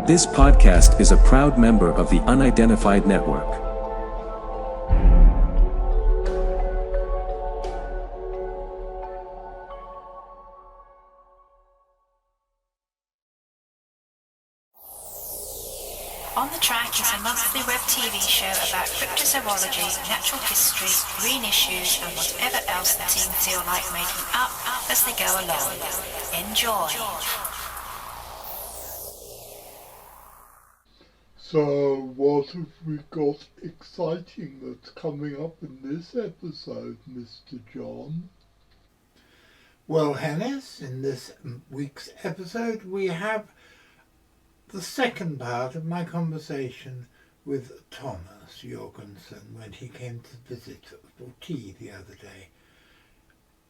This podcast is a proud member of the Unidentified Network. On the Track is a monthly web TV show about cryptozoology, natural history, green issues, and whatever else the team feel like making up as they go along. Enjoy! So what have we got exciting that's coming up in this episode, Mr. John? Well, Hennis, in this week's episode we have the second part of my conversation with Thomas Jørgensen when he came to visit for tea the other day.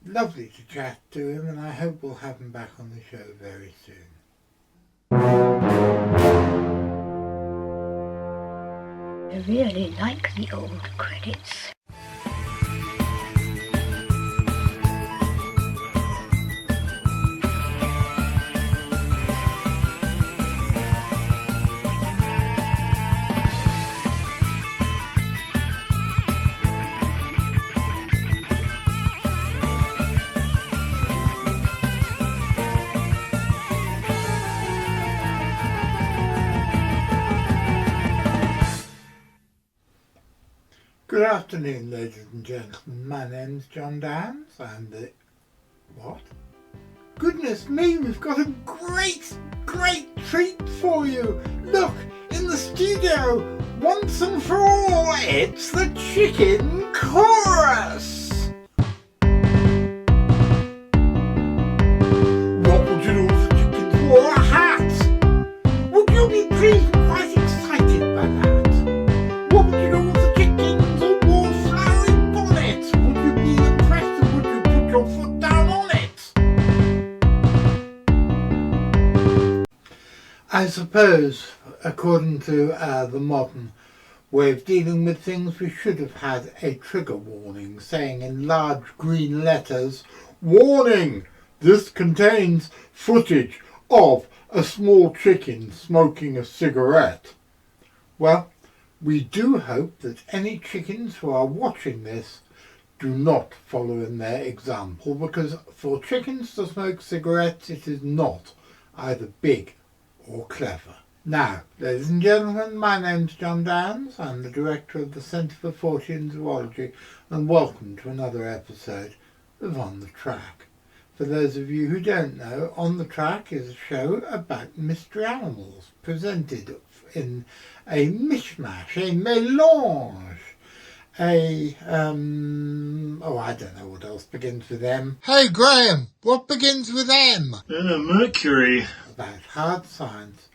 Lovely to chat to him, and I hope we'll have him back on the show very soon. I really like the old credits. Good afternoon, ladies and gentlemen. My name's John Downs, and what? Goodness me, we've got a great treat for you. Look, in the studio, once and for all, it's the Chicken Chorus. What would you do if the chickens wore a hat? Would you be pleased and quite excited by that? What would you do if the chickens wore flowery bonnets? Would you be impressed, and would you put your foot down on it? I suppose, according to the modern way of dealing with things, we should have had a trigger warning saying in large green letters, "Warning! This contains footage of a small chicken smoking a cigarette." Well, we do hope that any chickens who are watching this do not follow in their example, because for chickens to smoke cigarettes, it is not either big or clever. Now, ladies and gentlemen, my name's John Downs. I'm the director of the Centre for Fortean Zoology, and welcome to another episode of On the Track. For those of you who don't know, On the Track is a show about mystery animals, presented in a mishmash, a mélange, I don't know what else begins with M. Hey Graham, what begins with M? Mercury. About hard science,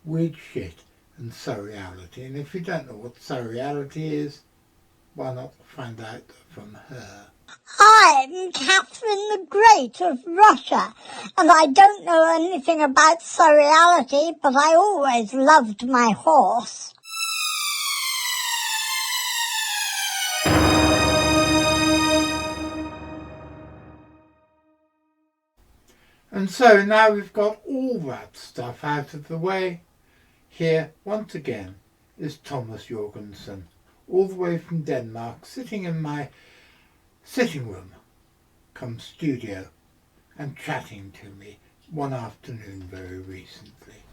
weird shit, and surreality. And if you don't know what surreality is, why not find out from her? I'm Catherine the Great of Russia, and I don't know anything about surreality, but I always loved my horse. And so now we've got all that stuff out of the way. Here, once again, is Thomas Jørgensen, all the way from Denmark, sitting in my sitting room, come studio, and chatting to me one afternoon very recently.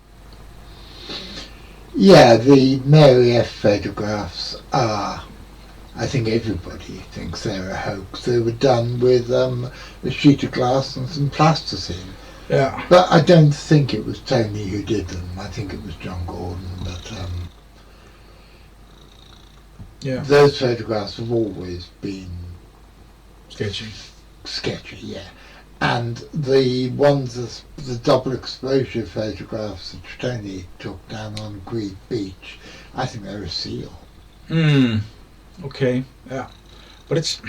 Yeah, the Mary F photographs are, I think everybody thinks they're a hoax. They were done with a sheet of glass and some plasticine. Yeah. But I don't think it was Tony who did them. I think it was John Gordon. But those photographs have always been sketchy, yeah. And the ones, the double exposure photographs that Tony took down on Great Beach, I think they're a seal. Okay, yeah. But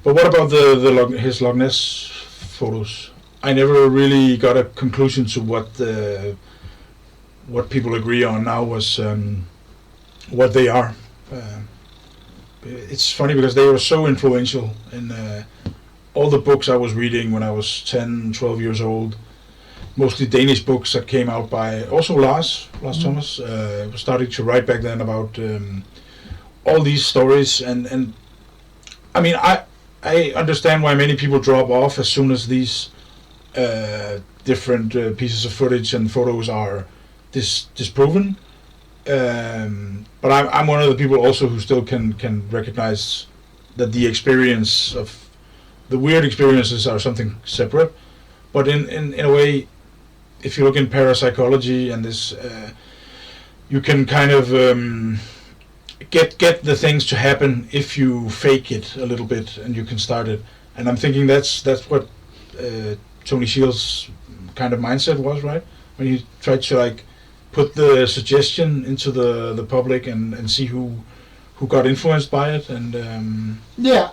what about his Loch Ness photos? I never really got a conclusion to what people agree on now was what they are. It's funny because they were so influential in all the books I was reading when I was 10, 12 years old. mostly Danish books that came out by also Lars Thomas, started to write back then about all these stories, and I mean I understand why many people drop off as soon as these different pieces of footage and photos are disproven. But I'm one of the people also who still can recognize that the experience of the weird experiences are something separate. But in a way, if you look in parapsychology and this, you can kind of get the things to happen if you fake it a little bit and you can start it. And I'm thinking that's what Tony Shields' kind of mindset was, right? When he tried to like put the suggestion into the public and see who got influenced by it. And yeah,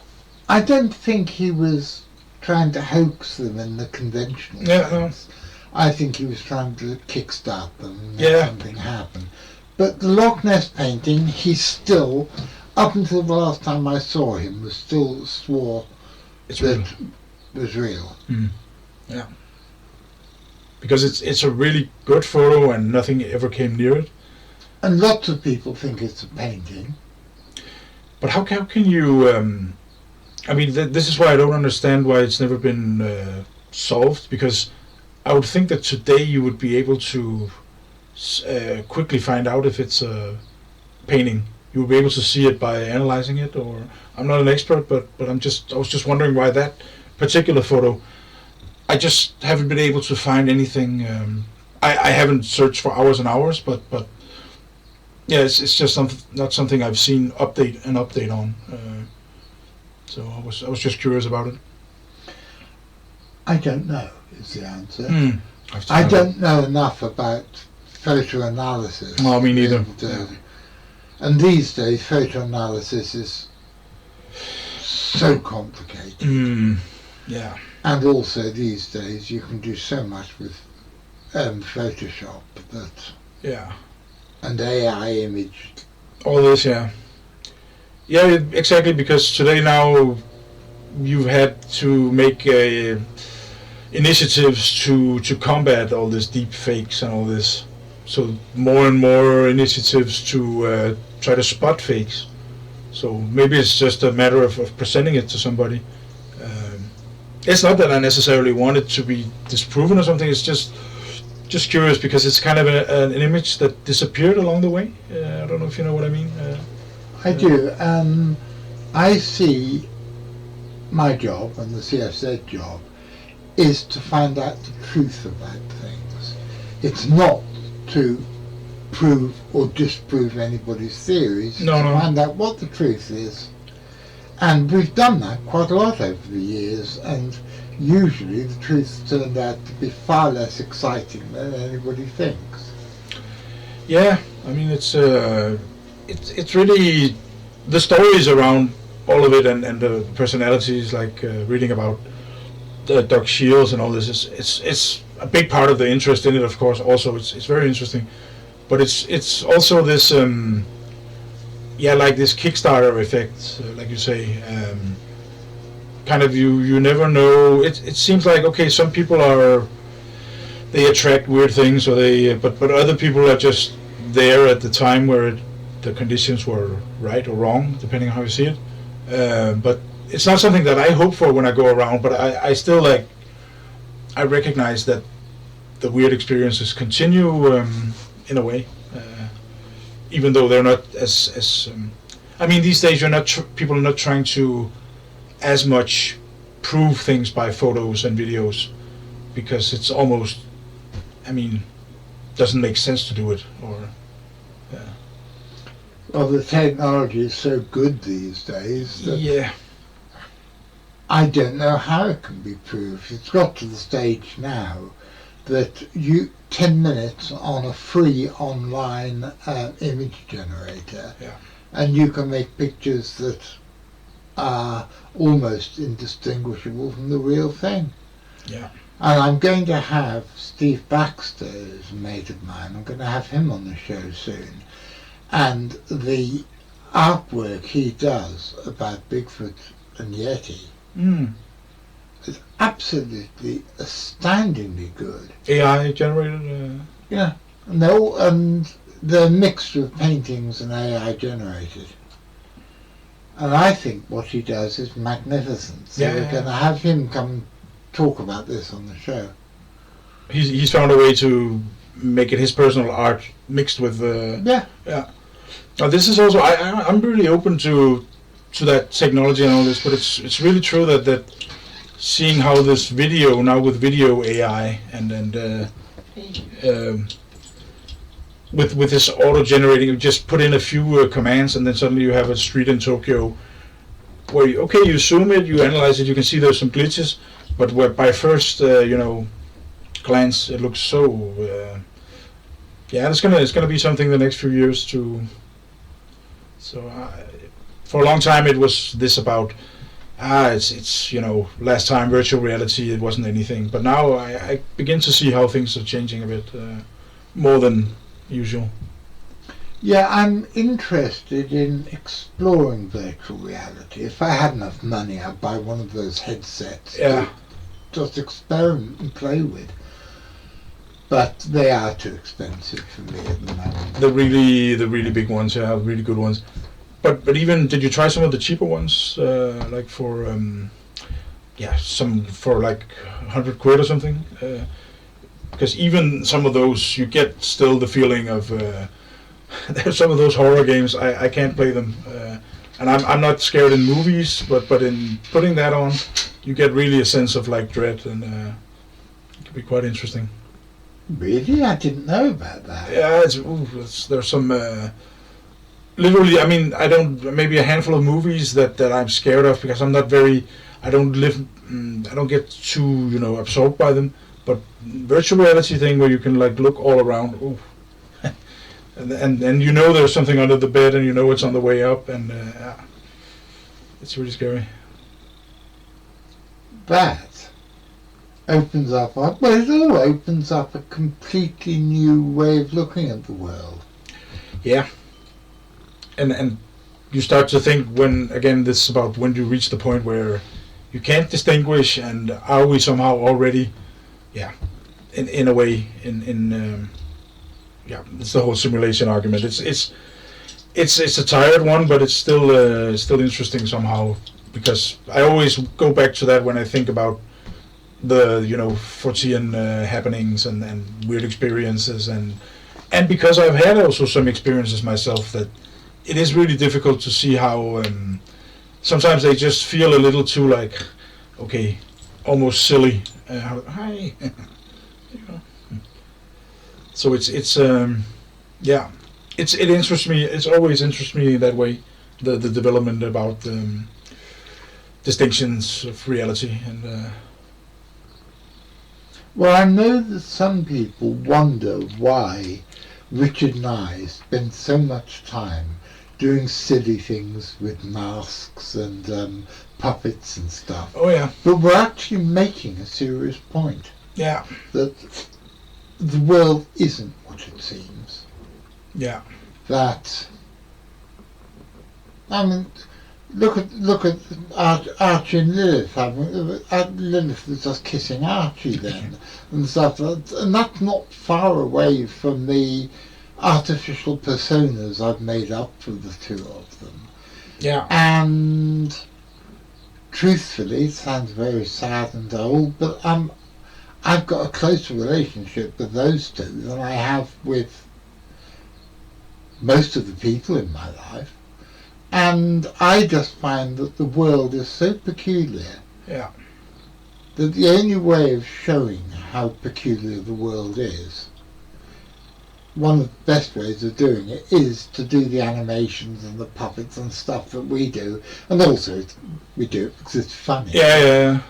I don't think he was trying to hoax them in the conventional sense. I think he was trying to kickstart them and make something happen. But the Loch Ness painting, he still, up until the last time I saw him, was still swore it's that real. it was real. Mm. Yeah. Because it's a really good photo and nothing ever came near it. And lots of people think it's a painting. But how can you... I mean, this is why I don't understand why it's never been solved, because I would think that today you would be able to quickly find out if it's a painting. You would be able to see it by analyzing it, or... I'm not an expert, but I was just wondering why that particular photo... I just haven't been able to find anything. I haven't searched for hours and hours, but yeah, it's just not something I've seen update on. So I was just curious about it. I don't know is the answer. I don't know enough about photo analysis. No, me neither. And these days, photo analysis is so complicated. Yeah. And also these days you can do so much with Photoshop and AI image. All this, yeah, exactly. Because today now you've had to make initiatives to combat all this deep fakes and all this. So more and more initiatives to try to spot fakes. So maybe it's just a matter of presenting it to somebody. It's not that I necessarily want it to be disproven or something. It's just curious because it's kind of an image that disappeared along the way. I don't know if you know what I mean. I do. I see my job and the CFZ job is to find out the truth about things. It's not to prove or disprove anybody's theories. No. Find out what the truth is. And we've done that quite a lot over the years, and usually the truth turned out to be far less exciting than anybody thinks. Yeah, I mean it's really the stories around all of it and the personalities, like reading about Doug Shields and all this. It's a big part of the interest in it, of course. Also, it's very interesting, but it's also this. Like this Kickstarter effect, like you say, kind of you never know. It seems like, okay, some people they attract weird things, or but other people are just there at the time where the conditions were right or wrong, depending on how you see it. But it's not something that I hope for when I go around. But I still I recognize that the weird experiences continue in a way. Even though they're not as I mean, these days people are not trying to as much prove things by photos and videos, because it's almost, I mean, doesn't make sense to do it. Or well, the technology is so good these days that I don't know how it can be proved. It's got to the stage now that 10 minutes on a free online image generator, and you can make pictures that are almost indistinguishable from the real thing. Yeah. And I'm going to have Steve Baxter, who's a mate of mine, I'm going to have him on the show soon. And the artwork he does about Bigfoot and Yeti is absolutely astoundingly good. AI generated. Yeah, and they're mixed with paintings and AI generated. And I think what he does is magnificent. So we're going to have him come talk about this on the show. He's found a way to make it his personal art mixed with yeah. Now this is also I'm really open to that technology and all this, but it's really true that seeing how this video now with video AI and with this auto generating, you just put in a few commands and then suddenly you have a street in Tokyo where you zoom it, you analyze it, you can see there's some glitches, but where by first glance it looks so it's gonna be something the next few years to. So for a long time it was this about it's last time virtual reality, it wasn't anything, but now I begin to see how things are changing a bit more than usual. Yeah, I'm interested in exploring virtual reality. If I had enough money, I'd buy one of those headsets to just experiment and play with. But they are too expensive for me at the moment. The really big ones, really good ones. But even, did you try some of the cheaper ones, like for some for like 100 quid or something? Because even some of those, you get still the feeling of there's some of those horror games I can't play them, and I'm not scared in movies, but in putting that on, you get really a sense of like dread, and it can be quite interesting. Really? I didn't know about that. Yeah, there's some literally. I mean, I don't maybe a handful of movies that I'm scared of because I'm not very. I don't get too absorbed by them. But virtual reality thing where you can like look all around, ooh. and there's something under the bed and it's on the way up, and it's really scary. That opens up, well, it all opens up a completely new way of looking at the world. Yeah. And you start to think when do you reach the point where you can't distinguish, and are we somehow already, in a way, it's the whole simulation argument. It's a tired one, but it's still interesting somehow, because I always go back to that when I think about the Fortean happenings and weird experiences, and because I've had also some experiences myself, that it is really difficult to see how sometimes they just feel a little too like almost silly. Hi. So it interests me. It's always interests me that way, the development about distinctions of reality and. Well, I know that some people wonder why Richard and I spend so much time doing silly things with masks and puppets and stuff. Oh yeah. But we're actually making a serious point. Yeah. That the world isn't what it seems. Yeah. That, I mean, look at Archie and Lilith. Lilith was just kissing Archie then and stuff, and that's not far away from the artificial personas I've made up for the two of them. Yeah. And truthfully, it sounds very sad and old, but I've got a closer relationship with those two than I have with most of the people in my life. And I just find that the world is so peculiar. Yeah. That the only way of showing how peculiar the world is, one of the best ways of doing it is to do the animations and the puppets and stuff that we do, and also we do it because it's funny. Yeah.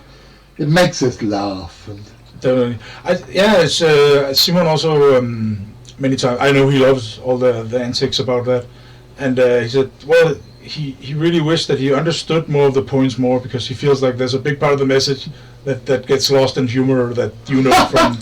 It makes us laugh. And definitely. It's Simon also many times. I know he loves all the antics about that, and he said, well, he really wished that he understood more of the points more, because he feels like there's a big part of the message that gets lost in humor that from.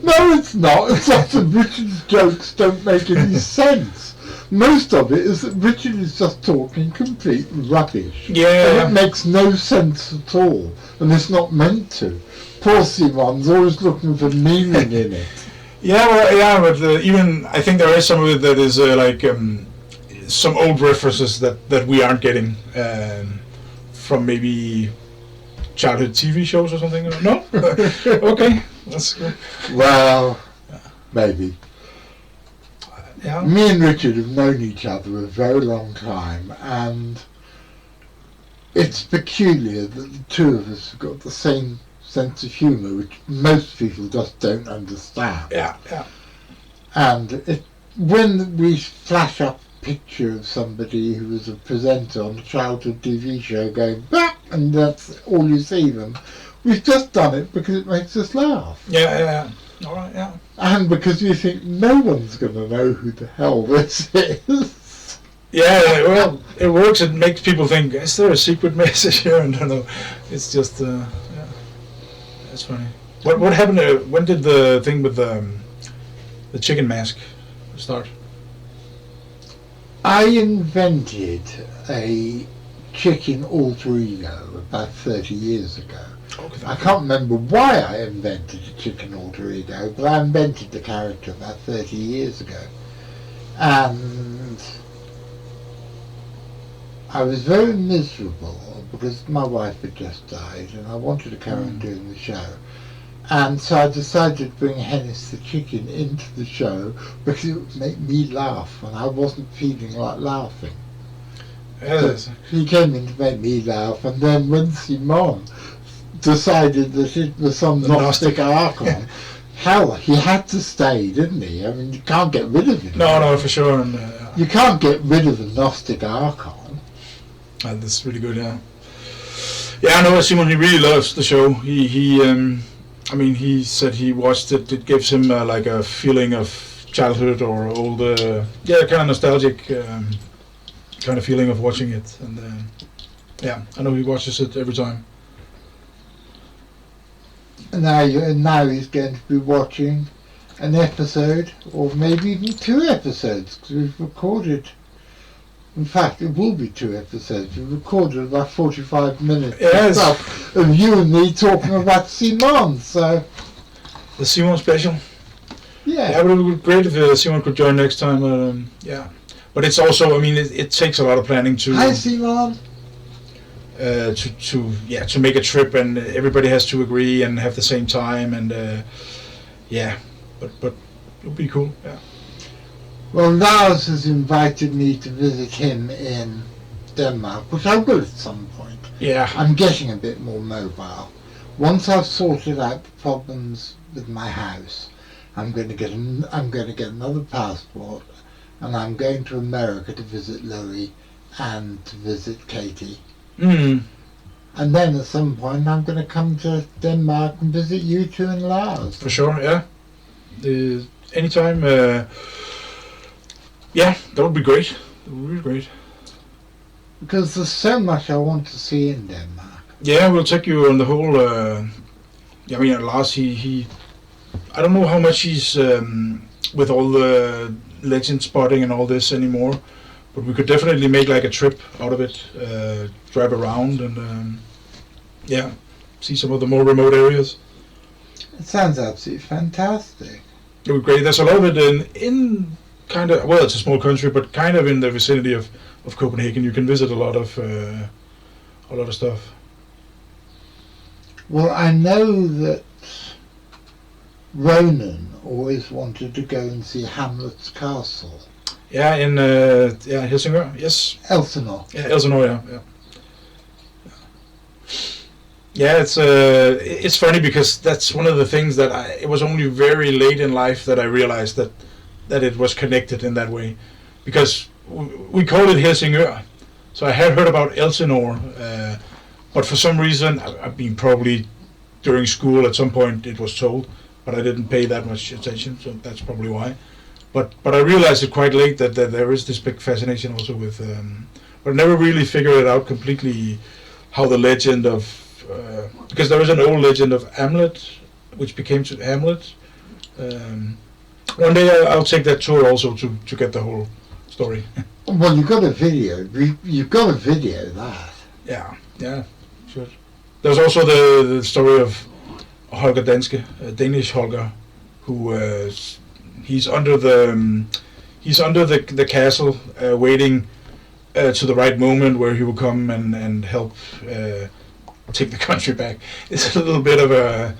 No, it's not. It's not that Richard's jokes don't make any sense. most of it is that Richard is just talking complete rubbish. Yeah. And it makes no sense at all, and it's not meant to. Poor Simon's always looking for meaning in it. Yeah, well, yeah, but even I think there is some of it that is some old references that we aren't getting from maybe childhood TV shows or something. No? Okay, that's good. Well, maybe. Yeah. Me and Richard have known each other a very long time, and it's peculiar that the two of us have got the same sense of humour, which most people just don't understand. Yeah. And when we flash up a picture of somebody who was a presenter on a childhood TV show going, bah! And that's all you see them, we've just done it because it makes us laugh. Yeah. All right, yeah. And because we think no one's going to know who the hell this is. Yeah, well, it works. It makes people think, is there a secret message here? I don't know. It's just, yeah. That's funny. What happened? When did the thing with the chicken mask start? I invented a chicken alter ego about 30 years ago. Okay. I can't remember why I invented a chicken alter ego, but I invented the character about 30 years ago. And I was very miserable because my wife had just died and I wanted to carry on doing the show. And so I decided to bring Hennis the chicken into the show because it would make me laugh when I wasn't feeling like laughing. Yes. So he came in to make me laugh, and then when Simon decided that it was some Gnostic icon, hell, he had to stay, didn't he? I mean, you can't get rid of him. No, for sure. And, you can't get rid of a Gnostic icon. That's really good, yeah. Yeah, I know Simon, he really loves the show. He said he watched it. It gives him like a feeling of childhood or old, kind of nostalgic kind of feeling of watching it. And yeah, I know he watches it every time. And now he's going to be watching an episode, or maybe even 2 episodes, because we've recorded. In fact, it will be 2 episodes. We've recorded about 45 minutes of you and me talking about Simon. So the Simon special. Yeah, it would be great if Simon could join next time. Yeah, but it's also, it takes a lot of planning to. Hi, Simon. To make a trip, and everybody has to agree and have the same time, and but it would be cool. Yeah. Well, Lars has invited me to visit him in Denmark, which I will at some point. Yeah. I'm getting a bit more mobile. Once I've sorted out the problems with my house, I'm going to get another passport, and I'm going to America to visit Louis and to visit Katie. Mm. And then at some point I'm going to come to Denmark and visit you two and Lars. For sure, yeah. Anytime. Yeah, that would be great. That would be great. Because there's so much I want to see in Denmark. Yeah, we'll take you on the whole. Lars, he I don't know how much he's with all the legend spotting and all this anymore, but we could definitely make like a trip out of it, drive around and see some of the more remote areas. It sounds absolutely fantastic. It would be great. There's a lot of it in kind of, well, it's a small country, but kind of in the vicinity of Copenhagen. You can visit a lot of stuff. Well, I know that Ronan always wanted to go and see Hamlet's castle. Yeah, in Helsingør, yes. Elsinore. Yeah, Elsinore, yeah. Yeah, it's funny because that's one of the things that it was only very late in life that I realized that it was connected in that way, because we called it Helsingør, so I had heard about Elsinore, but for some reason, probably during school at some point it was told, but I didn't pay that much attention, so that's probably why. But I realized it quite late that there is this big fascination also with, but I never really figured it out completely how the legend of, because there is an old legend of Hamlet, which became to Hamlet. One day I'll take that tour also to get the whole story. Well, you've got a video. You've got a video that. Yeah, sure. There's also the story of Holger Danske, Danish Holger, who he's under the castle, waiting to the right moment where he will come and help take the country back. It's a little bit of a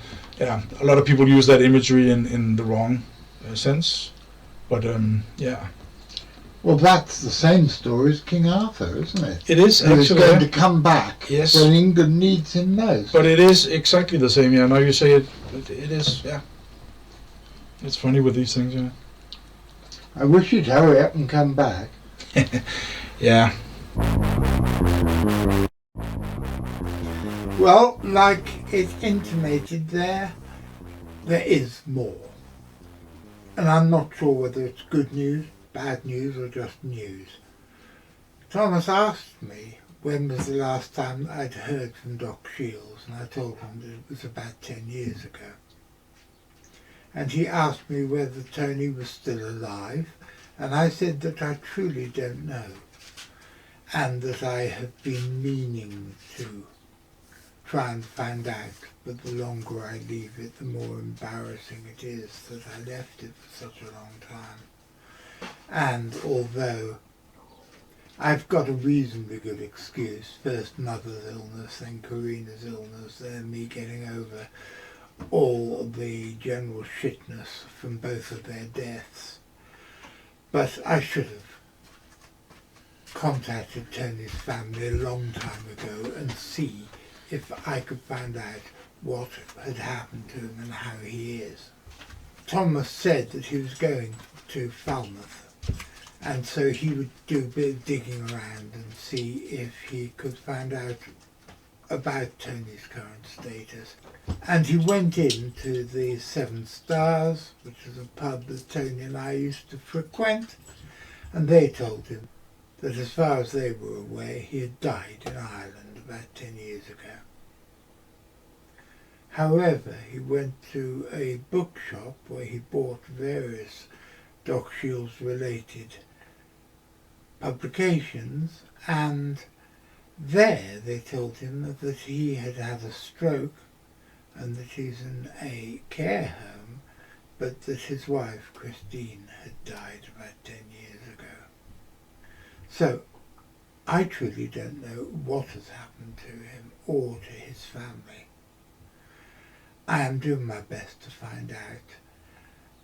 lot of people use that imagery in the wrong sense, but yeah. Well, that's the same story as King Arthur, isn't it? It is He's actually going to come back yes, when England needs him most. but it is exactly the same. Yeah, now you say it. It is. Yeah, it's funny with these things. Yeah. I wish you'd hurry up and come back. Yeah. Well, like it intimated there is more. And I'm not sure whether it's good news, bad news, or just news. Thomas asked me when was the last time I'd heard from Doc Shields, and I told him that it was about 10 years ago. And he asked me whether Tony was still alive, and I said that I truly don't know, and that I have been meaning to try and find out, but the longer I leave it, the more embarrassing it is that I left it for such a long time. And although I've got a reasonably good excuse, first mother's illness, then Karina's illness, then me getting over all the general shitness from both of their deaths. But I should have contacted Tony's family a long time ago and see if I could find out what had happened to him and how he is. Thomas said that he was going to Falmouth, and so he would do a bit of digging around and see if he could find out about Tony's current status. And he went into the Seven Stars, which is a pub that Tony and I used to frequent, and they told him that as far as they were aware, he had died in Ireland about 10 years ago. However, he went to a bookshop where he bought various Doc Shields related publications, and there they told him that he had had a stroke and that he's in a care home, but that his wife Christine had died about 10 years ago. So I truly don't know what has happened to him or to his family. I am doing my best to find out,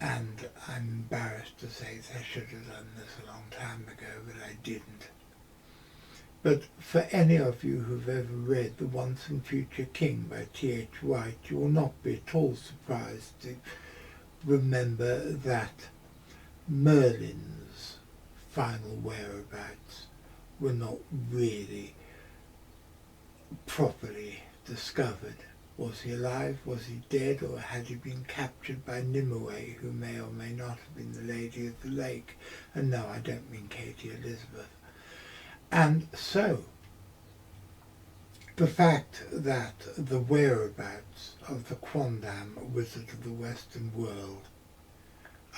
and I'm embarrassed to say that I should have done this a long time ago, but I didn't. But for any of you who've ever read The Once and Future King by T.H. White, you will not be at all surprised to remember that Merlin's final whereabouts were not really properly discovered. Was he alive? Was he dead? Or had he been captured by Nimue, who may or may not have been the Lady of the Lake? And no, I don't mean Katie Elizabeth. And so, the fact that the whereabouts of the Quondam Wizard of the Western World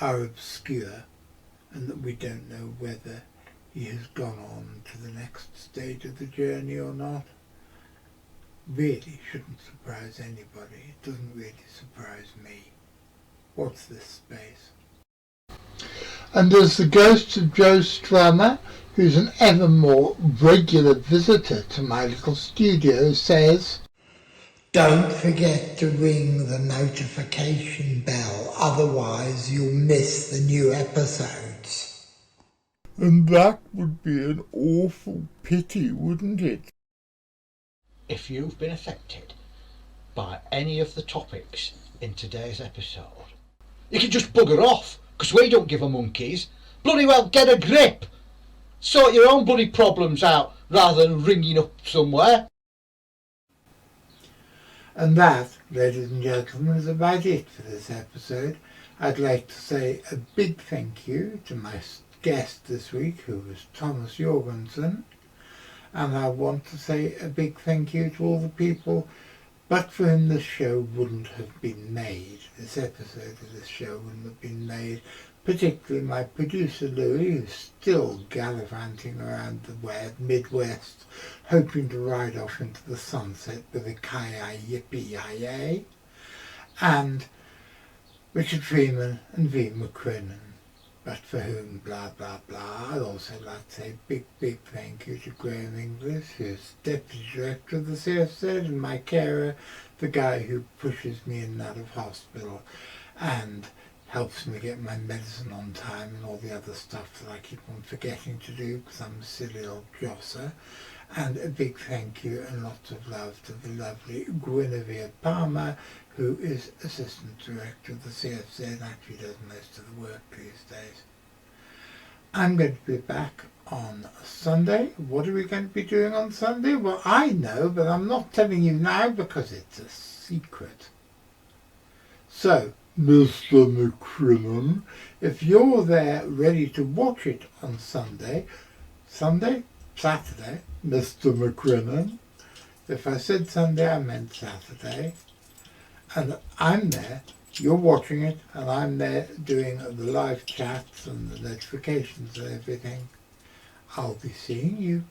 are obscure, and that we don't know whether he has gone on to the next stage of the journey or not, really shouldn't surprise anybody. It doesn't really surprise me. What's this space? And there's the ghost of Joe Strummer, who's an ever more regular visitor to my little studio, says, "Don't forget to ring the notification bell, otherwise you'll miss the new episodes." And that would be an awful pity, wouldn't it? If you've been affected by any of the topics in today's episode, you can just bugger off, because we don't give a monkeys. Bloody well get a grip. Sort your own bloody problems out rather than ringing up somewhere. And that, ladies and gentlemen, is about it for this episode. I'd like to say a big thank you to my guest this week, who was Thomas Jørgensen. And I want to say a big thank you to all the people but for whom this show wouldn't have been made. This episode of this show wouldn't have been made particularly my producer Louis, who's still gallivanting around the Midwest, hoping to ride off into the sunset with a Yippee-Yi-Yay, and Richard Freeman and V. McCrinnan, but for whom blah blah blah. I'd also like to say big thank you to Graham Inglis, who's Deputy Director of the CFZ, and my carer, the guy who pushes me in and out of hospital and helps me get my medicine on time and all the other stuff that I keep on forgetting to do because I'm a silly old josser. And a big thank you and lots of love to the lovely Guinevere Palmer, who is Assistant Director of the CFZ and actually does most of the work these days. I'm going to be back on Sunday. What are we going to be doing on Sunday? Well, I know, but I'm not telling you now because it's a secret. So, Mr. McCrinnan, if you're there ready to watch it on Saturday, Mr. McCrinnan. If I said Sunday, I meant Saturday. And I'm there, you're watching it, and I'm there doing the live chats and the notifications and everything. I'll be seeing you.